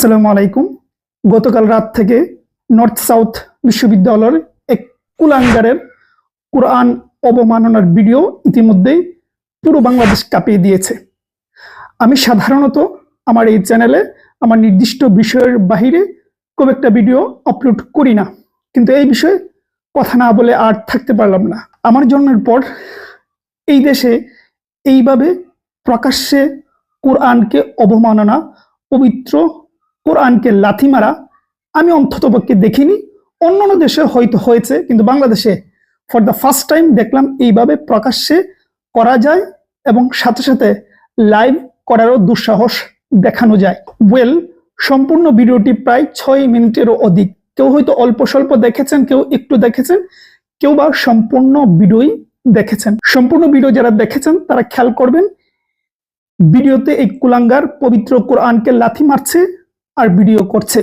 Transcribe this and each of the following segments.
আসসালামু আলাইকুম। গতকাল রাত থেকে নর্থ সাউথ বিশ্ববিদ্যালয়ের এক কুলাঙ্গারের কোরআন অবমাননার ভিডিও ইতিমধ্যেই পুরো বাংলাদেশ কাঁপিয়ে দিয়েছে। আমি সাধারণত আমার এই চ্যানেলে আমার নির্দিষ্ট বিষয়ের বাহিরে খুব একটা ভিডিও আপলোড করি না, কিন্তু এই বিষয়ে কথা না বলে আর থাকতে পারলাম না। আমার জন্মের পর এই দেশে এইভাবে প্রকাশ্যে কোরআনকে অবমাননা, পবিত্র কোরআনকে লাথি মারা আমি অন্ততপক্ষে দেখিনি। অন্যান্য দেশে হয়তো হয়েছে, কিন্তু বাংলাদেশে ফর দ্য ফার্স্ট টাইম দেখলাম এইভাবে প্রকাশ্যে করা যায় এবং সাথে সাথে লাইভ করারও দুঃসাহস দেখানো যায়। সম্পূর্ণ ভিডিওটি প্রায় 6 মিনিটেরও অধিক। কেউ হয়তো অল্প স্বল্প দেখেছেন, কেউ একটু দেখেছেন, কেউ বা সম্পূর্ণ ভিডিওই দেখেছেন। সম্পূর্ণ ভিডিও যারা দেখেছেন তারা খেয়াল করবেন, ভিডিওতে এই কুলাঙ্গার পবিত্র কোরআনকে লাথি মারছে আর ভিডিও করছে।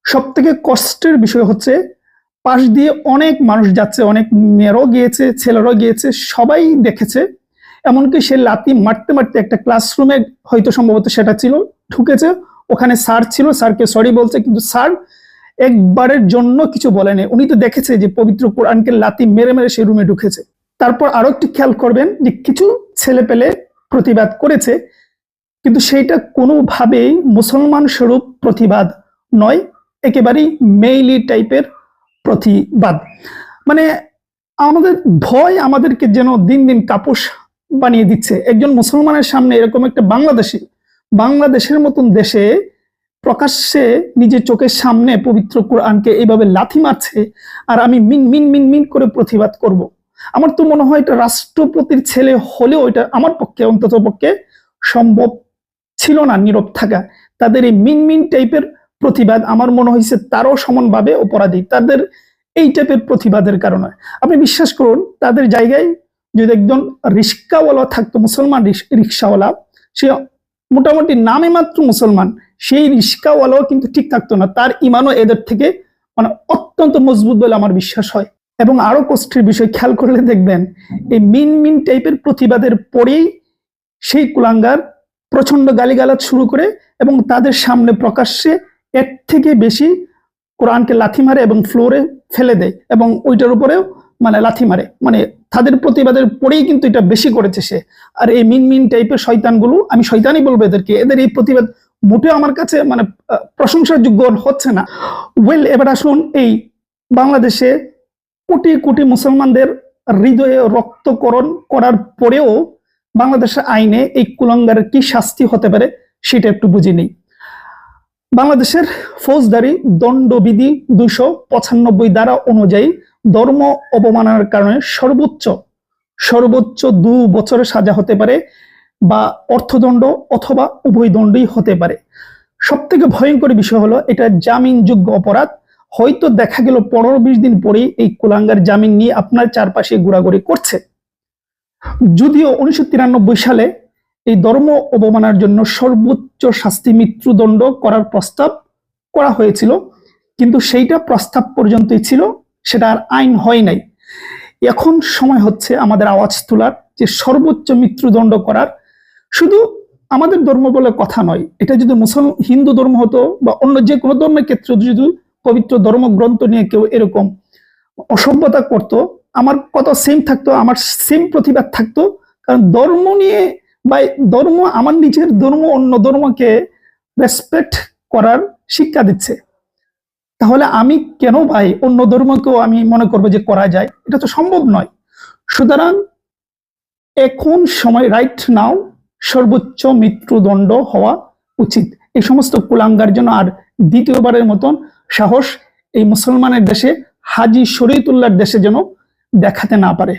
সব থেকে কষ্টের বিষয় হচ্ছে পাশ দিয়ে অনেক মানুষ যাচ্ছে, অনেক মেয়েরাও গিয়েছে, ছেলেরাও গিয়েছে, সবাই দেখেছে। এমনকি সে লাথি মারতে মারতে একটা ক্লাসরুমে হয়তো সম্ভবত সেটা ছিল ঢুকেছে, ওখানে স্যার ছিল, স্যারকে সরি বলছে, কিন্তু স্যার একবারের জন্য কিছু বলেনি। উনি তো দেখেছে যে পবিত্র কোরআনকে লাথি মেরে মেরে সেই রুমে ঢুকেছে। তারপর আরো একটু খেয়াল করবেন যে কিছু ছেলে পেলে প্রতিবাদ করেছে, কিন্তু সেইটা কোনোভাবেই মুসলমান স্বরূপ প্রতিবাদ নয়, একেবারেই মেইলি টাইপের প্রতিবাদ। মানে আমাদের ভয় আমাদেরকে যেন দিন দিন কাপুস বানিয়ে দিচ্ছে। একজন মুসলমানের সামনে এরকম একটা বাংলাদেশের মতন দেশে প্রকাশ্যে নিজের চোখের সামনে পবিত্র কোরআনকে এইভাবে লাথি মারছে, আর আমি মিন মিন মিন মিন করে প্রতিবাদ করব। আমার তো মনে হয় এটা রাষ্ট্রপতির ছেলে হলেও এটা আমার পক্ষে অন্তত পক্ষে সম্ভব ছিল না নীরব থাকা। তাদের এই মিন মিন টাইপের প্রতিবাদ আমার মনে হয়েছে তারও সমানভাবে অপরাধী, তাদের এই টাইপের প্রতিবাদের কারণে। আপনি বিশ্বাস করুন, তাদের জায়গায় যদি একজন রিক্সাওয়ালা থাকতো, মুসলমান রিক্সাওয়ালা, সে মোটামুটি নামে মাত্র মুসলমান, সেই রিক্সাওয়ালাও কিন্তু ঠিক থাকতো না। তার ইমানও এদের থেকে মানে অত্যন্ত মজবুত বলে আমার বিশ্বাস হয়। এবং আরো কষ্টের বিষয় খেয়াল করলে দেখবেন, এই মিন মিন টাইপের প্রতিবাদের পরেই সেই কুলাঙ্গার প্রচন্ড গালিগালাজ শুরু করে এবং তাদের সামনে প্রকাশ্যে এর থেকে বেশি কোরআনকে লাথি মারে এবং ফ্লোরে ফেলে দেয় এবং ওইটার উপরেও মানে লাথি মারে। মানে তাদের প্রতিবাদের পরেই কিন্তু এটা বেশি করেছে সে। আর এই মিন মিন টাইপের শয়তানগুলো, আমি শয়তানই বলবো এদেরকে, এদের এই প্রতিবাদ মোটেও আমার কাছে মানে প্রশংসার যোগ্য হচ্ছে না। এবার আসুন, এই বাংলাদেশে কোটি কোটি মুসলমানদের হৃদয়ে রক্তকরণ করার পরেও বাংলাদেশের আইনে এই কুলাঙ্গারের কি শাস্তি হতে পারে সেটা একটু বুঝে নেই। বাংলাদেশের ফৌজদারি দণ্ডবিধি 295 ধারা অনুযায়ী ধর্ম অবমাননার কারণে সর্বোচ্চ 2 বছরের সাজা হতে পারে বা অর্থদণ্ড অথবা উভয় দণ্ডই হতে পারে। সব থেকে ভয়ঙ্কর বিষয় হলো এটা জামিনযোগ্য অপরাধ। হয়তো দেখা গেল 15-20 দিন পরেই এই কুলাঙ্গার জামিন নিয়ে আপনার চারপাশে ঘোরাঘুরি করছে। যদিও 1993 সালে এই ধর্ম অবমাননার জন্য সর্বোচ্চ শাস্তি মৃত্যুদণ্ড করার প্রস্তাব করা হয়েছিল, কিন্তু সেইটা প্রস্তাব পর্যন্তই ছিল, সেটা আর আইন হয় নাই। এখন সময় হচ্ছে আমাদের আওয়াজ তোলার, যে সর্বোচ্চ মৃত্যুদণ্ড করার। শুধু আমাদের ধর্ম বলে কথা নয়, এটা যদি হিন্দু ধর্ম হতো বা অন্য যে কোনো ধর্মের ক্ষেত্রে যদি পবিত্র ধর্মগ্রন্থ নিয়ে কেউ এরকম অসভ্যতা করতো, আমার কথা সেম থাকতো, আমার সেম প্রতিবাদ থাকতো। কারণ ধর্ম নিয়ে বা ধর্ম, আমার নিজের ধর্ম অন্য ধর্মকে রেসপেক্ট করার শিক্ষা দিচ্ছে, তাহলে আমি কেন ভাই অন্য ধর্মকেও আমি মনে করবো যে করা যায়? এটা তো সম্ভব নয়। সুতরাং এখন সময়, রাইট নাও, সর্বোচ্চ মৃত্যুদণ্ড হওয়া উচিত। এই সমস্ত কুলাঙ্গার জন্য আর দ্বিতীয়বারের মতন সাহস এই মুসলমানের দেশে, হাজী শরীয়তুল্লাহর দেশে যেন দেখাতে না পারে।